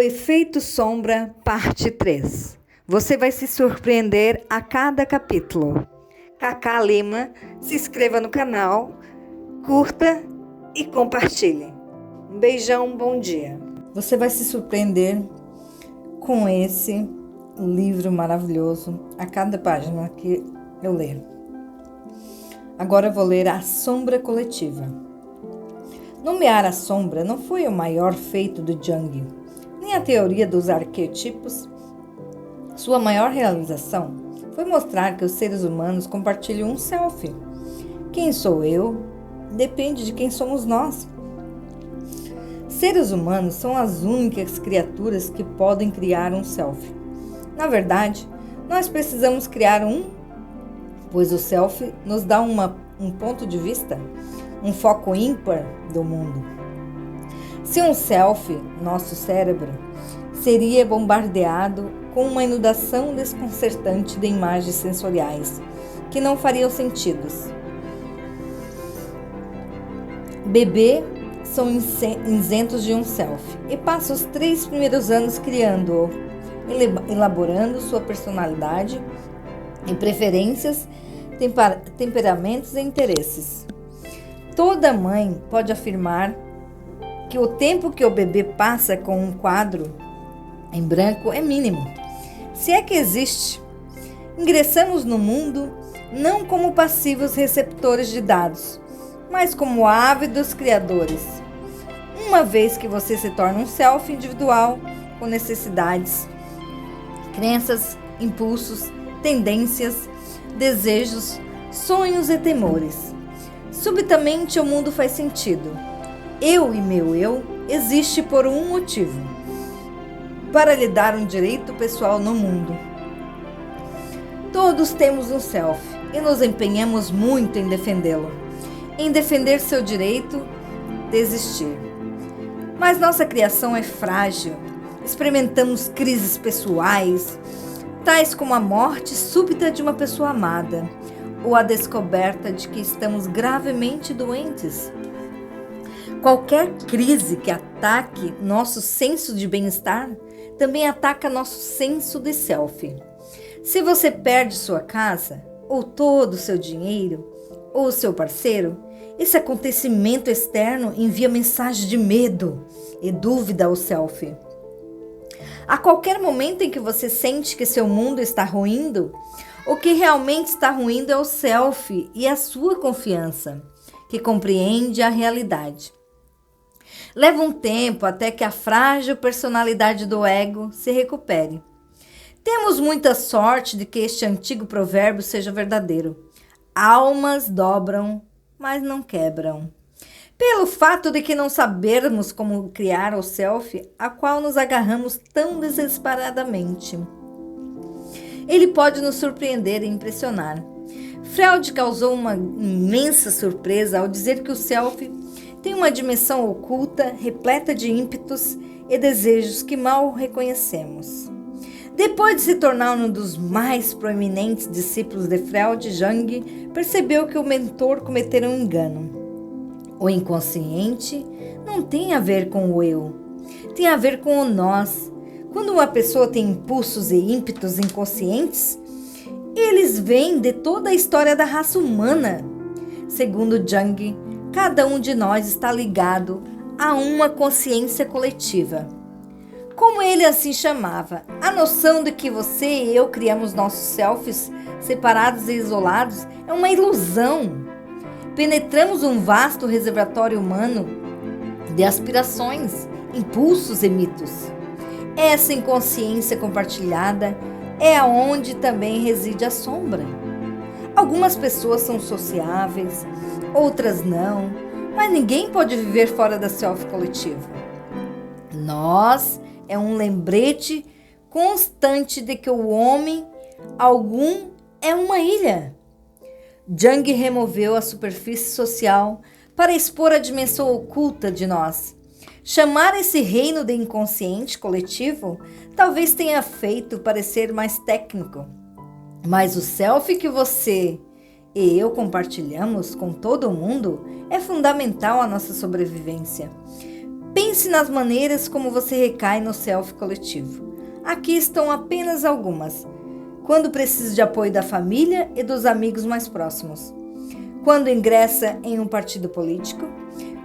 Efeito Sombra, parte 3. Você vai se surpreender a cada capítulo. Cacá Lima, se inscreva no canal, curta e compartilhe. Um beijão, bom dia. Você vai se surpreender com esse livro maravilhoso a cada página que eu ler. Agora eu vou ler A Sombra Coletiva. Nomear a sombra não foi o maior feito do Jung, nem a teoria dos arquetipos. Sua maior realização foi mostrar que os seres humanos compartilham um self. Quem sou eu depende de quem somos nós. Seres humanos são as únicas criaturas que podem criar um self. Na verdade, nós precisamos criar um, pois o self nos dá um ponto de vista, um foco ímpar do mundo. Se um self, nosso cérebro, seria bombardeado com uma inundação desconcertante de imagens sensoriais que não fariam sentidos. Bebê são isentos de um self e passam os 3 primeiros anos criando-o, elaborando sua personalidade e preferências, temperamentos e interesses. Toda mãe pode afirmar que o tempo que o bebê passa com um quadro em branco é mínimo, se é que existe. Ingressamos no mundo não como passivos receptores de dados, mas como ávidos criadores. Uma vez que você se torna um self individual com necessidades, crenças, impulsos, tendências, desejos, sonhos e temores. Subitamente o mundo faz sentido. Eu e meu eu existe por um motivo: para lhe dar um direito pessoal no mundo. Todos temos um self e nos empenhamos muito em defendê-lo, em defender seu direito de existir. Mas nossa criação é frágil. Experimentamos crises pessoais, tais como a morte súbita de uma pessoa amada, ou a descoberta de que estamos gravemente doentes. Qualquer crise que ataque nosso senso de bem-estar também ataca nosso senso de self. Se você perde sua casa, ou todo o seu dinheiro, ou o seu parceiro, esse acontecimento externo envia mensagem de medo e dúvida ao self. A qualquer momento em que você sente que seu mundo está ruindo, o que realmente está ruindo é o self e a sua confiança, que compreende a realidade. Leva um tempo até que a frágil personalidade do ego se recupere. Temos muita sorte de que este antigo provérbio seja verdadeiro. Almas dobram, mas não quebram. Pelo fato de que não sabermos como criar o self, a qual nos agarramos tão desesperadamente. Ele pode nos surpreender e impressionar. Freud causou uma imensa surpresa ao dizer que o self tem uma dimensão oculta, repleta de ímpetos e desejos que mal reconhecemos. Depois de se tornar um dos mais proeminentes discípulos de Freud, Jung percebeu que o mentor cometera um engano. O inconsciente não tem a ver com o eu, tem a ver com o nós. Quando uma pessoa tem impulsos e ímpetos inconscientes, eles vêm de toda a história da raça humana. Segundo Jung, cada um de nós está ligado a uma consciência coletiva. Como ele assim chamava, a noção de que você e eu criamos nossos selfies separados e isolados é uma ilusão. Penetramos um vasto reservatório humano de aspirações, impulsos e mitos. Essa inconsciência compartilhada é aonde também reside a sombra. Algumas pessoas são sociáveis, outras não, mas ninguém pode viver fora da self coletivo. Nós é um lembrete constante de que o homem algum é uma ilha. Jung removeu a superfície social para expor a dimensão oculta de nós. Chamar esse reino de inconsciente coletivo talvez tenha feito parecer mais técnico, mas o self que você e eu compartilhamos com todo mundo é fundamental à nossa sobrevivência. Pense nas maneiras como você recai no self coletivo. Aqui estão apenas algumas. Quando precisa de apoio da família e dos amigos mais próximos. Quando ingressa em um partido político.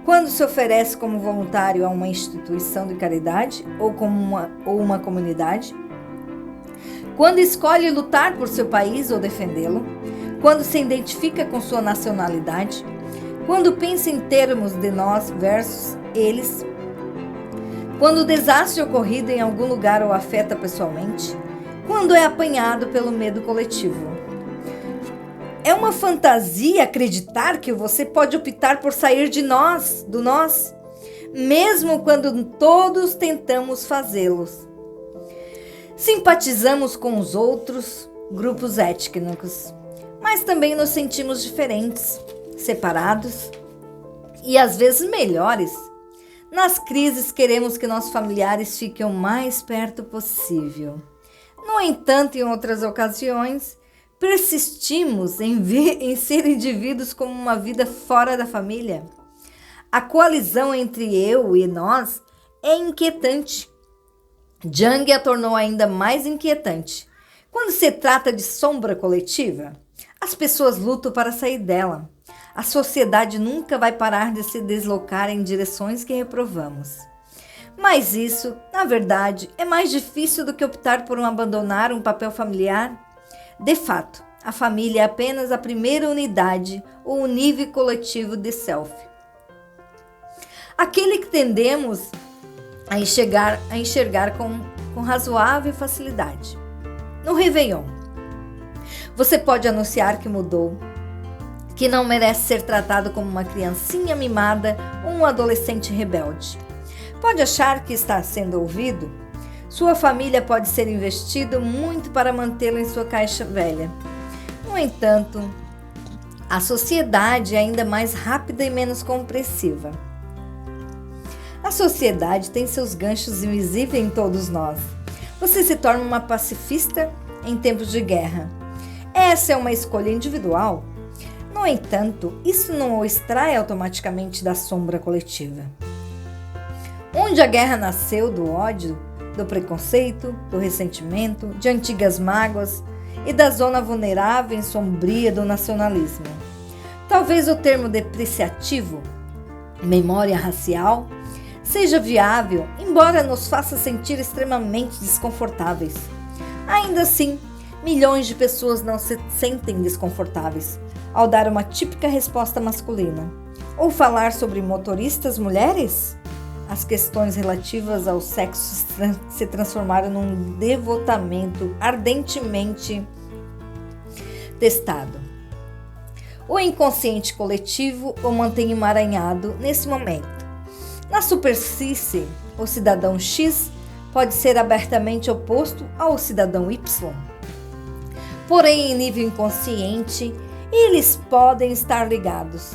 Quando se oferece como voluntário a uma instituição de caridade ou uma comunidade. Quando escolhe lutar por seu país ou defendê-lo. Quando se identifica com sua nacionalidade. Quando pensa em termos de nós versus eles. Quando o desastre ocorrido em algum lugar o afeta pessoalmente. Quando é apanhado pelo medo coletivo. É uma fantasia acreditar que você pode optar por sair do nós, mesmo quando todos tentamos fazê-los. Simpatizamos com os outros grupos étnicos, mas também nos sentimos diferentes, separados e às vezes melhores. Nas crises queremos que nossos familiares fiquem o mais perto possível. No entanto, em outras ocasiões, persistimos em ser indivíduos com uma vida fora da família. A coalizão entre eu e nós é inquietante. Jung a tornou ainda mais inquietante. Quando se trata de sombra coletiva, as pessoas lutam para sair dela. A sociedade nunca vai parar de se deslocar em direções que reprovamos. Mas isso, na verdade, é mais difícil do que optar por abandonar um papel familiar. De fato, a família é apenas a primeira unidade ou nível coletivo de self. Aquele que tendemos a enxergar com razoável facilidade. No Réveillon, você pode anunciar que mudou, que não merece ser tratado como uma criancinha mimada ou um adolescente rebelde. Pode achar que está sendo ouvido? Sua família pode ser investido muito para mantê-lo em sua caixa velha. No entanto, a sociedade é ainda mais rápida e menos compreensiva. A sociedade tem seus ganchos invisíveis em todos nós. Você se torna uma pacifista em tempos de guerra. Essa é uma escolha individual. No entanto, isso não o extrai automaticamente da sombra coletiva. Onde a guerra nasceu do ódio, do preconceito, do ressentimento, de antigas mágoas e da zona vulnerável e sombria do nacionalismo. Talvez o termo depreciativo, memória racial, seja viável, embora nos faça sentir extremamente desconfortáveis. Ainda assim, milhões de pessoas não se sentem desconfortáveis ao dar uma típica resposta masculina. Ou falar sobre motoristas mulheres? As questões relativas ao sexo se transformaram num devotamento ardentemente testado. O inconsciente coletivo o mantém emaranhado nesse momento. Na superfície, o cidadão X pode ser abertamente oposto ao cidadão Y. Porém, em nível inconsciente, eles podem estar ligados,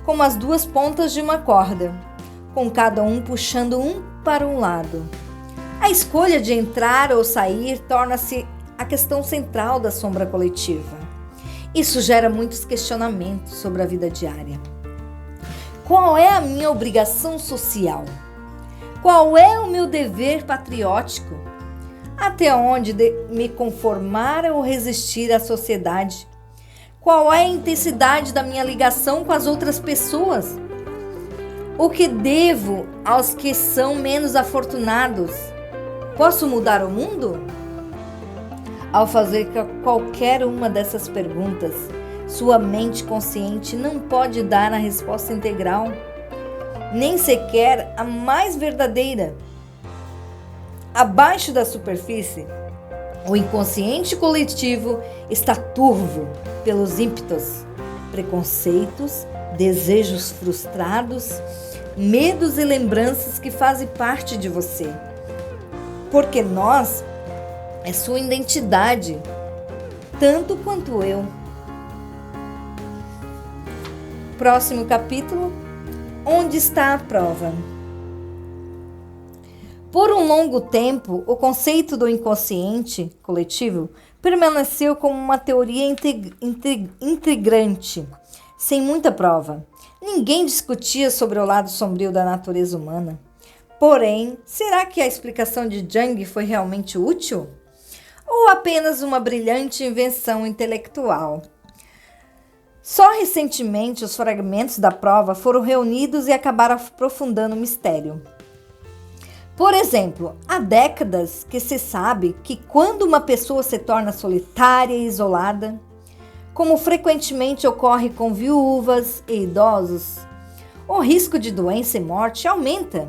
como as duas pontas de uma corda, com cada um puxando um para um lado. A escolha de entrar ou sair torna-se a questão central da sombra coletiva. Isso gera muitos questionamentos sobre a vida diária. Qual é a minha obrigação social? Qual é o meu dever patriótico? Até onde me conformar ou resistir à sociedade? Qual é a intensidade da minha ligação com as outras pessoas? O que devo aos que são menos afortunados? Posso mudar o mundo? Ao fazer qualquer uma dessas perguntas, sua mente consciente não pode dar a resposta integral, nem sequer a mais verdadeira. Abaixo da superfície, o inconsciente coletivo está turvo pelos ímpetos, preconceitos, desejos frustrados, medos e lembranças que fazem parte de você. Porque nós é sua identidade, tanto quanto eu. Próximo capítulo, onde está a prova? Por um longo tempo, o conceito do inconsciente coletivo permaneceu como uma teoria intrigante, sem muita prova. Ninguém discutia sobre o lado sombrio da natureza humana. Porém, será que a explicação de Jung foi realmente útil? Ou apenas uma brilhante invenção intelectual? Só recentemente os fragmentos da prova foram reunidos e acabaram aprofundando o mistério. Por exemplo, há décadas que se sabe que quando uma pessoa se torna solitária e isolada, como frequentemente ocorre com viúvas e idosos, o risco de doença e morte aumenta,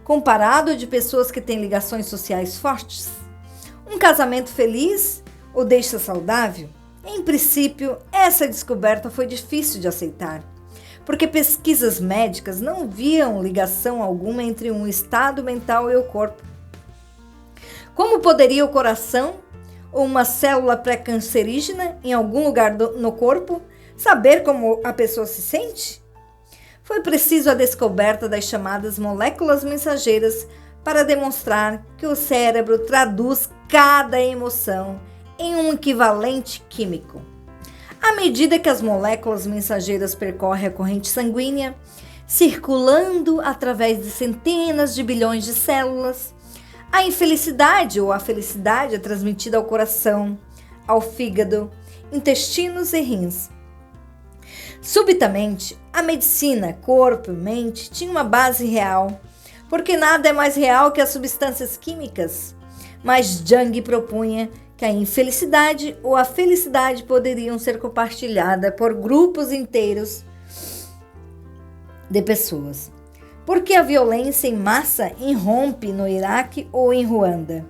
comparado de pessoas que têm ligações sociais fortes. Um casamento feliz o deixa saudável? Em princípio, essa descoberta foi difícil de aceitar, porque pesquisas médicas não viam ligação alguma entre um estado mental e o corpo. Como poderia o coração ou uma célula pré-cancerígena em algum lugar no corpo saber como a pessoa se sente? Foi preciso a descoberta das chamadas moléculas mensageiras para demonstrar que o cérebro traduz cada emoção em um equivalente químico. À medida que as moléculas mensageiras percorrem a corrente sanguínea, circulando através de centenas de bilhões de células, a infelicidade ou a felicidade é transmitida ao coração, ao fígado, intestinos e rins. Subitamente, a medicina, corpo e mente tinha uma base real, porque nada é mais real que as substâncias químicas. Mas Jung propunha que a infelicidade ou a felicidade poderiam ser compartilhadas por grupos inteiros de pessoas. Porque a violência em massa irrompe no Iraque ou em Ruanda.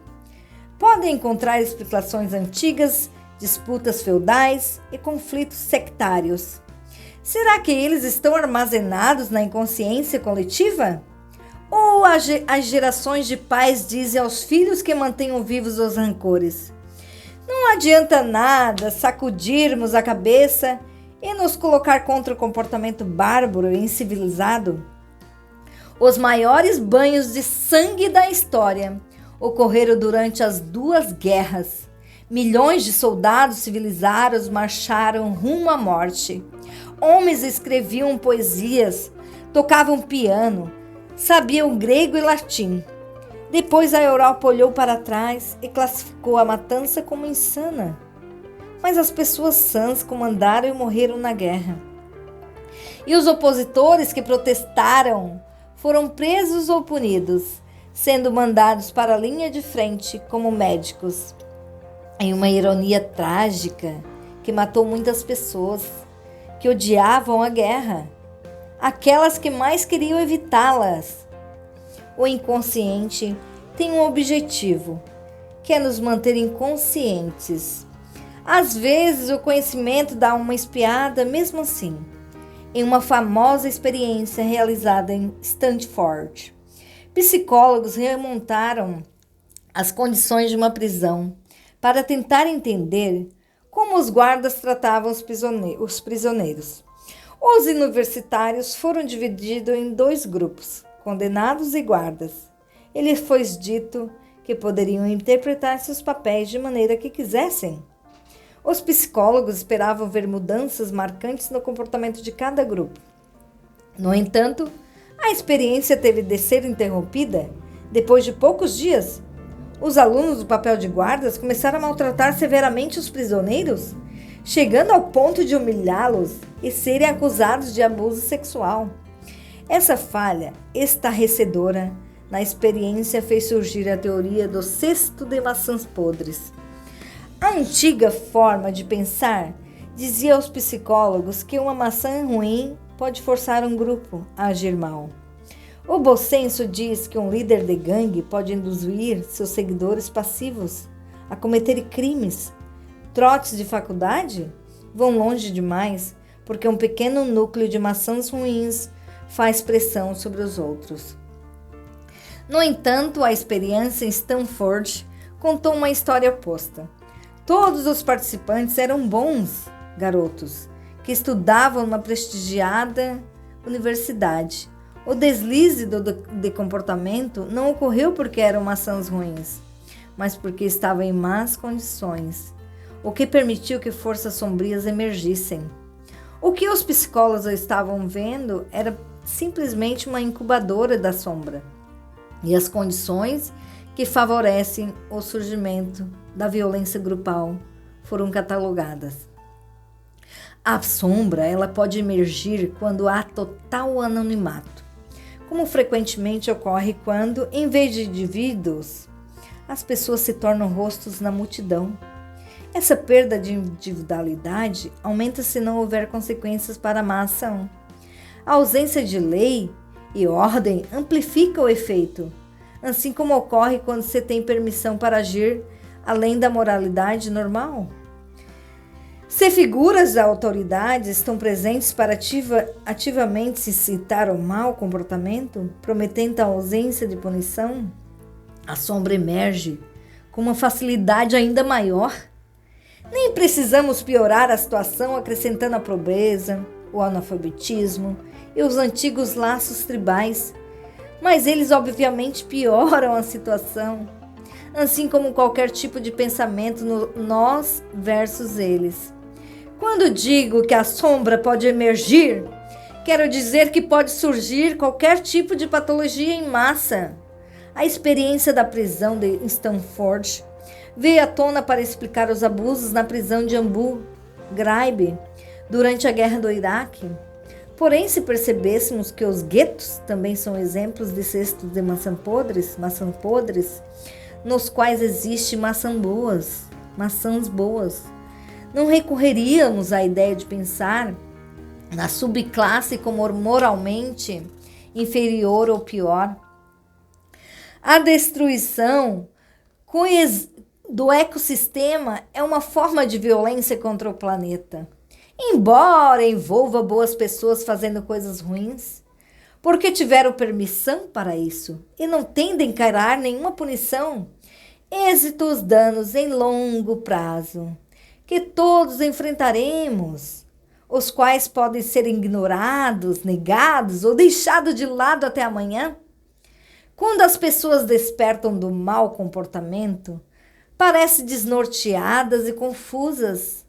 Podem encontrar explicações antigas, disputas feudais e conflitos sectários. Será que eles estão armazenados na inconsciência coletiva? Ou as gerações de pais dizem aos filhos que mantenham vivos os rancores? Não adianta nada sacudirmos a cabeça e nos colocar contra o comportamento bárbaro e incivilizado. Os maiores banhos de sangue da história ocorreram durante as duas guerras. Milhões de soldados civilizados marcharam rumo à morte. Homens escreviam poesias, tocavam piano, sabiam grego e latim. Depois a Europa olhou para trás e classificou a matança como insana. Mas as pessoas sãs comandaram e morreram na guerra. E os opositores que protestaram foram presos ou punidos, sendo mandados para a linha de frente como médicos. Em uma ironia trágica que matou muitas pessoas que odiavam a guerra, aquelas que mais queriam evitá-las. O inconsciente tem um objetivo, que é nos manter inconscientes. Às vezes, o conhecimento dá uma espiada mesmo assim. Em uma famosa experiência realizada em Stanford, psicólogos remontaram as condições de uma prisão para tentar entender como os guardas tratavam os prisioneiros. Os universitários foram divididos em dois grupos, condenados e guardas. Lhes foi dito que poderiam interpretar seus papéis de maneira que quisessem. Os psicólogos esperavam ver mudanças marcantes no comportamento de cada grupo. No entanto, a experiência teve de ser interrompida depois de poucos dias. Os alunos do papel de guardas começaram a maltratar severamente os prisioneiros, chegando ao ponto de humilhá-los e serem acusados de abuso sexual. Essa falha estarrecedora na experiência fez surgir a teoria do cesto de maçãs podres. A antiga forma de pensar dizia aos psicólogos que uma maçã ruim pode forçar um grupo a agir mal. O bom senso diz que um líder de gangue pode induzir seus seguidores passivos a cometer crimes. Trotes de faculdade vão longe demais, porque um pequeno núcleo de maçãs ruins faz pressão sobre os outros. No entanto, a experiência em Stanford contou uma história oposta. Todos os participantes eram bons garotos, que estudavam numa prestigiada universidade. O deslize de comportamento não ocorreu porque eram maçãs ruins, mas porque estavam em más condições, o que permitiu que forças sombrias emergissem. O que os psicólogos estavam vendo era simplesmente uma incubadora da sombra. e as condições que favorecem o surgimento da violência grupal foram catalogadas. A sombra, ela pode emergir quando há total anonimato, como frequentemente ocorre quando, em vez de indivíduos, as pessoas se tornam rostos na multidão. Essa perda de individualidade aumenta se não houver consequências para a má ação. A ausência de lei e ordem amplifica o efeito, assim como ocorre quando se tem permissão para agir além da moralidade normal. Se figuras da autoridade estão presentes para ativamente incitar o mau comportamento, prometendo a ausência de punição, a sombra emerge com uma facilidade ainda maior. Nem precisamos piorar a situação acrescentando a pobreza, o analfabetismo e os antigos laços tribais, mas eles obviamente pioram a situação, assim como qualquer tipo de pensamento no nós versus eles. Quando digo que a sombra pode emergir, quero dizer que pode surgir qualquer tipo de patologia em massa. A experiência da prisão de Stanford veio à tona para explicar os abusos na prisão de Abu Ghraib durante a guerra do Iraque. Porém, se percebêssemos que os guetos também são exemplos de cestos de maçãs podres, nos quais existe maçãs boas, não recorreríamos à ideia de pensar na subclasse como moralmente inferior ou pior. A destruição do ecossistema é uma forma de violência contra o planeta, embora envolva boas pessoas fazendo coisas ruins, porque tiveram permissão para isso e não tendem a encarar nenhuma punição. Êxitos danos em longo prazo, que todos enfrentaremos, os quais podem ser ignorados, negados ou deixados de lado até amanhã. Quando as pessoas despertam do mau comportamento, parecem desnorteadas e confusas.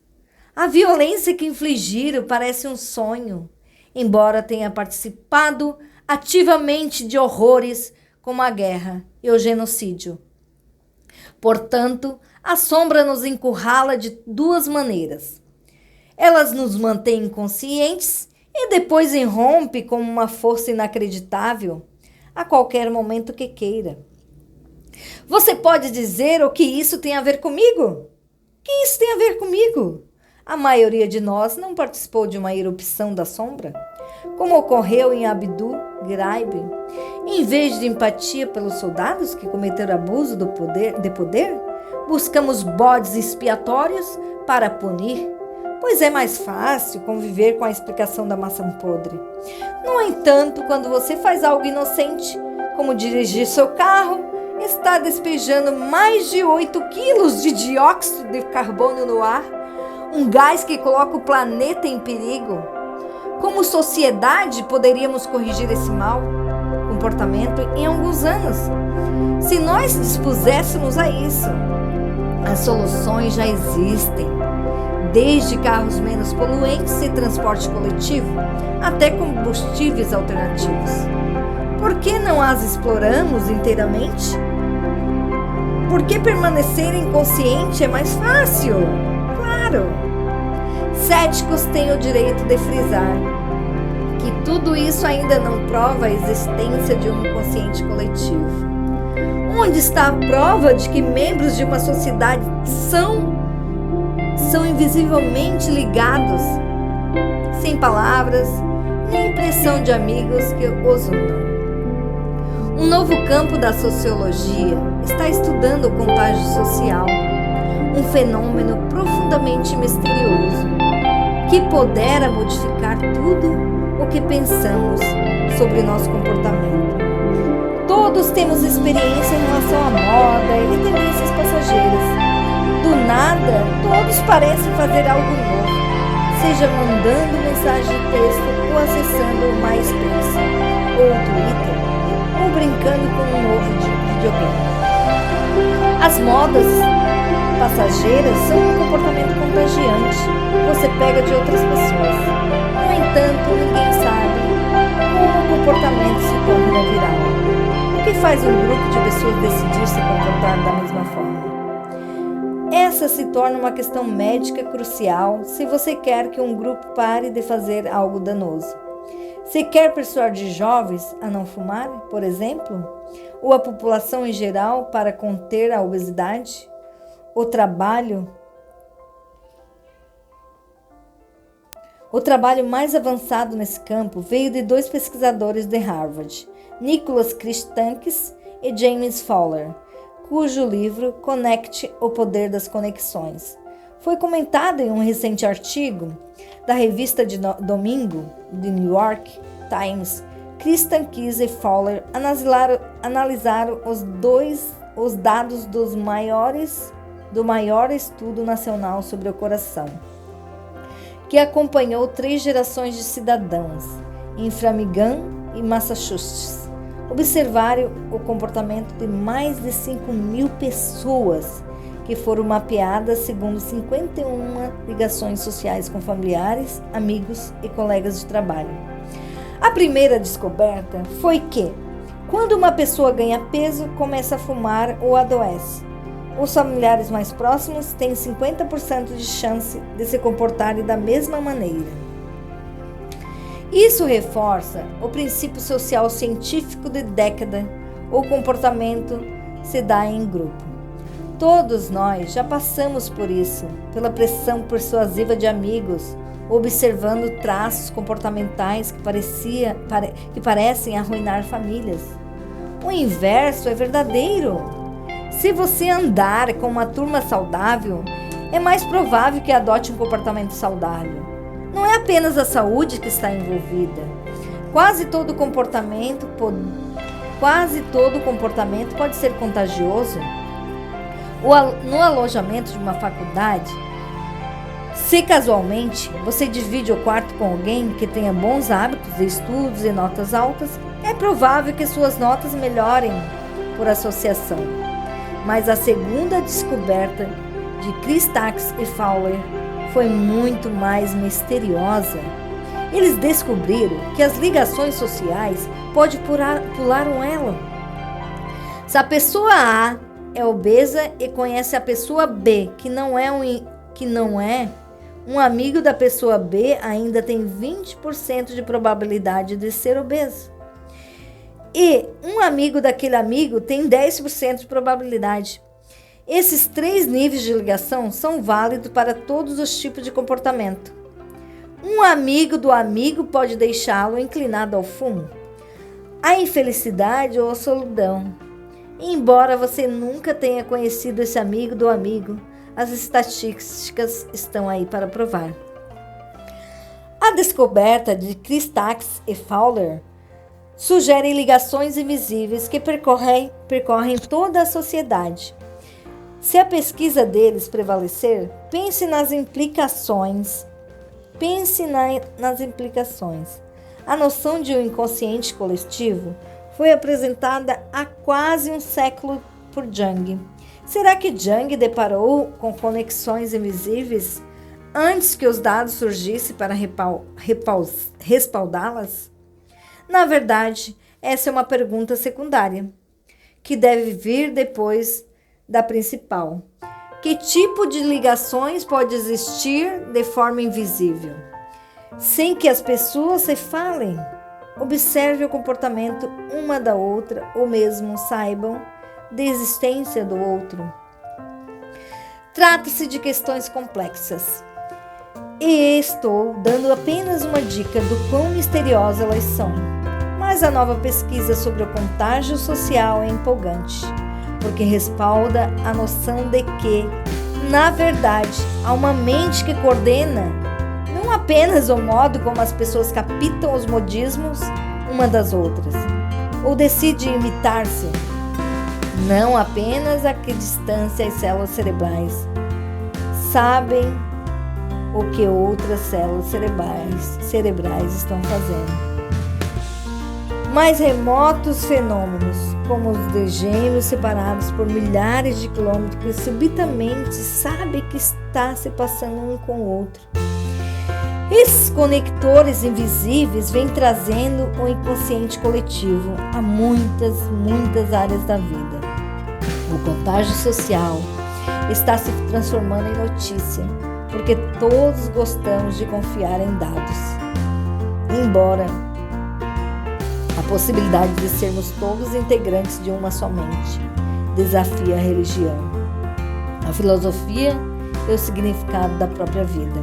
A violência que infligiram parece um sonho, embora tenha participado ativamente de horrores como a guerra e o genocídio. Portanto, a sombra nos encurrala de duas maneiras. Elas nos mantém inconscientes e depois irrompe como uma força inacreditável a qualquer momento que queira. Você pode dizer o que isso tem a ver comigo? O que isso tem a ver comigo? A maioria de nós não participou de uma erupção da sombra, como ocorreu em Abu Ghraib. Em vez de empatia pelos soldados que cometeram abuso de poder, buscamos bodes expiatórios para punir, pois é mais fácil conviver com a explicação da maçã podre. No entanto, quando você faz algo inocente, como dirigir seu carro, está despejando mais de 8 quilos de dióxido de carbono no ar, um gás que coloca o planeta em perigo. Como sociedade, poderíamos corrigir esse mau comportamento em alguns anos, se nós dispuséssemos a isso. As soluções já existem, desde carros menos poluentes e transporte coletivo, até combustíveis alternativos. Por que não as exploramos inteiramente? Porque permanecer inconsciente é mais fácil? Claro! Céticos têm o direito de frisar que tudo isso ainda não prova a existência de um inconsciente coletivo. Onde está a prova de que membros de uma sociedade são invisivelmente ligados, sem palavras, nem impressão de amigos que os unam? Um novo campo da sociologia está estudando o contágio social, um fenômeno profundamente misterioso, que podera modificar tudo o que pensamos sobre nosso comportamento. Todos temos experiência em relação à moda e tendências passageiras. Do nada, todos parecem fazer algo novo, seja mandando mensagem de texto ou acessando o MySpace ou o Twitter, ou brincando com um novo videogame. As modas passageiras são um comportamento contagiante que você pega de outras pessoas. No entanto, ninguém sabe como o comportamento se torna viral. O que faz um grupo de pessoas decidir se comportar da mesma forma? Essa se torna uma questão médica crucial se você quer que um grupo pare de fazer algo danoso. Se quer persuadir jovens a não fumarem, por exemplo, ou a população em geral para conter a obesidade, o trabalho mais avançado nesse campo veio de 2 pesquisadores de Harvard, Nicholas Christakis e James Fowler, cujo livro Connect, o Poder das Conexões foi comentado em um recente artigo da revista de domingo de New York Times. Christakis e Fowler analisaram os dados do maior estudo nacional sobre o coração, que acompanhou 3 gerações de cidadãos em Framingham e Massachusetts. Observaram o comportamento de mais de 5.000 pessoas que foram mapeadas segundo 51 ligações sociais com familiares, amigos e colegas de trabalho. A primeira descoberta foi que, quando uma pessoa ganha peso, começa a fumar ou adoece, os familiares mais próximos têm 50% de chance de se comportarem da mesma maneira. Isso reforça o princípio social científico de década: o comportamento se dá em grupo. Todos nós já passamos por isso, pela pressão persuasiva de amigos, observando traços comportamentais que parecem arruinar famílias. O inverso é verdadeiro. Se você andar com uma turma saudável, é mais provável que adote um comportamento saudável. Não é apenas a saúde que está envolvida. Quase todo comportamento pode ser contagioso. No alojamento de uma faculdade, se casualmente você divide o quarto com alguém que tenha bons hábitos de estudos e notas altas, é provável que suas notas melhorem por associação. Mas a segunda descoberta de Christakis e Fowler foi muito mais misteriosa. Eles descobriram que as ligações sociais podem pular um elo. Se a pessoa A é obesa e conhece a pessoa B, que não é um amigo da pessoa B, ainda tem 20% de probabilidade de ser obeso. E um amigo daquele amigo tem 10% de probabilidade. Esses 3 níveis de ligação são válidos para todos os tipos de comportamento. Um amigo do amigo pode deixá-lo inclinado ao fumo, à infelicidade ou à solidão. Embora você nunca tenha conhecido esse amigo do amigo, as estatísticas estão aí para provar. A descoberta de Christakis e Fowler sugere ligações invisíveis que percorrem toda a sociedade. Se a pesquisa deles prevalecer, pense nas implicações. A noção de um inconsciente coletivo foi apresentada há quase um século por Jung. Será que Jung deparou com conexões invisíveis antes que os dados surgissem para respaldá-las? Na verdade, essa é uma pergunta secundária, que deve vir depois da principal. Que tipo de ligações pode existir de forma invisível, sem que as pessoas se falem? Observe o comportamento uma da outra ou mesmo saibam da existência do outro. Trata-se de questões complexas. E estou dando apenas uma dica do quão misteriosas elas são. Mas a nova pesquisa sobre o contágio social é empolgante, porque respalda a noção de que, na verdade, há uma mente que coordena não apenas o modo como as pessoas captam os modismos uma das outras, ou decide imitar-se, não apenas a que distância as células cerebrais sabem o que outras células cerebrais estão fazendo. Mais remotos fenômenos, como os de gêmeos separados por milhares de quilômetros que subitamente sabem que está se passando um com o outro. Esses conectores invisíveis vêm trazendo o inconsciente coletivo a muitas áreas da vida. O contágio social está se transformando em notícia, porque todos gostamos de confiar em dados. Embora a possibilidade de sermos todos integrantes de uma só mente desafie a religião, a filosofia e o significado da própria vida.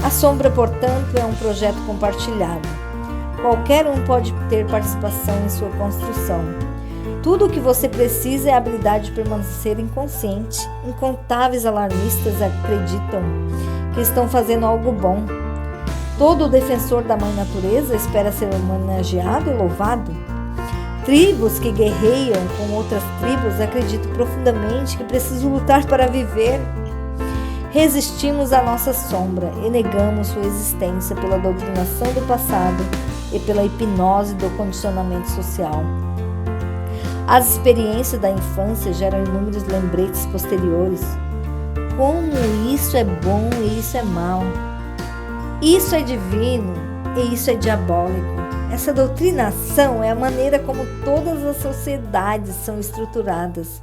A sombra, portanto, é um projeto compartilhado. Qualquer um pode ter participação em sua construção. Tudo o que você precisa é a habilidade de permanecer inconsciente. Incontáveis alarmistas acreditam que estão fazendo algo bom. Todo defensor da mãe natureza espera ser homenageado e louvado. Tribos que guerreiam com outras tribos acreditam profundamente que precisam lutar para viver. Resistimos à nossa sombra e negamos sua existência pela doutrinação do passado e pela hipnose do condicionamento social. As experiências da infância geram inúmeros lembretes posteriores. Como isso é bom e isso é mal. Isso é divino e isso é diabólico. Essa doutrinação é a maneira como todas as sociedades são estruturadas.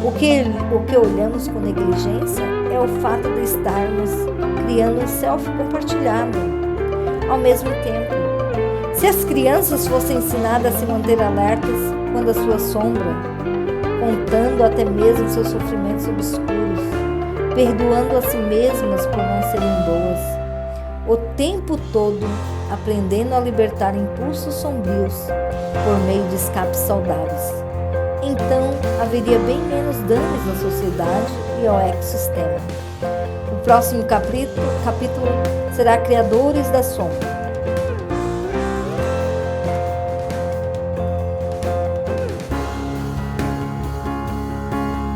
O que olhamos com negligência é o fato de estarmos criando um self compartilhado. Ao mesmo tempo, se as crianças fossem ensinadas a se manter alertas quando a sua sombra, contando até mesmo seus sofrimentos obscuros, perdoando a si mesmas por não serem boas, o tempo todo aprendendo a libertar impulsos sombrios por meio de escapes saudáveis, então haveria bem menos danos na sociedade e ao ecossistema. O próximo capítulo será Criadores da Sombra.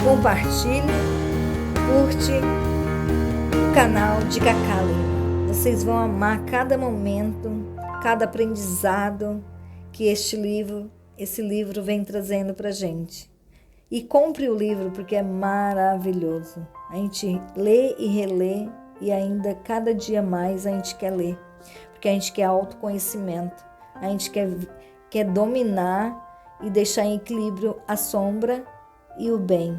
Compartilhe, curte o canal de Cacá Lima. Vocês vão amar cada momento, cada aprendizado que esse livro vem trazendo pra gente. E compre o livro porque é maravilhoso. A gente lê e relê e ainda cada dia mais a gente quer ler. Porque a gente quer autoconhecimento. A gente quer dominar e deixar em equilíbrio a sombra e o bem.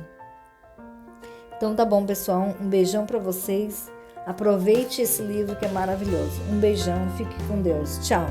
Então tá bom, pessoal. Um beijão pra vocês. Aproveite esse livro que é maravilhoso. Um beijão. Fique com Deus. Tchau.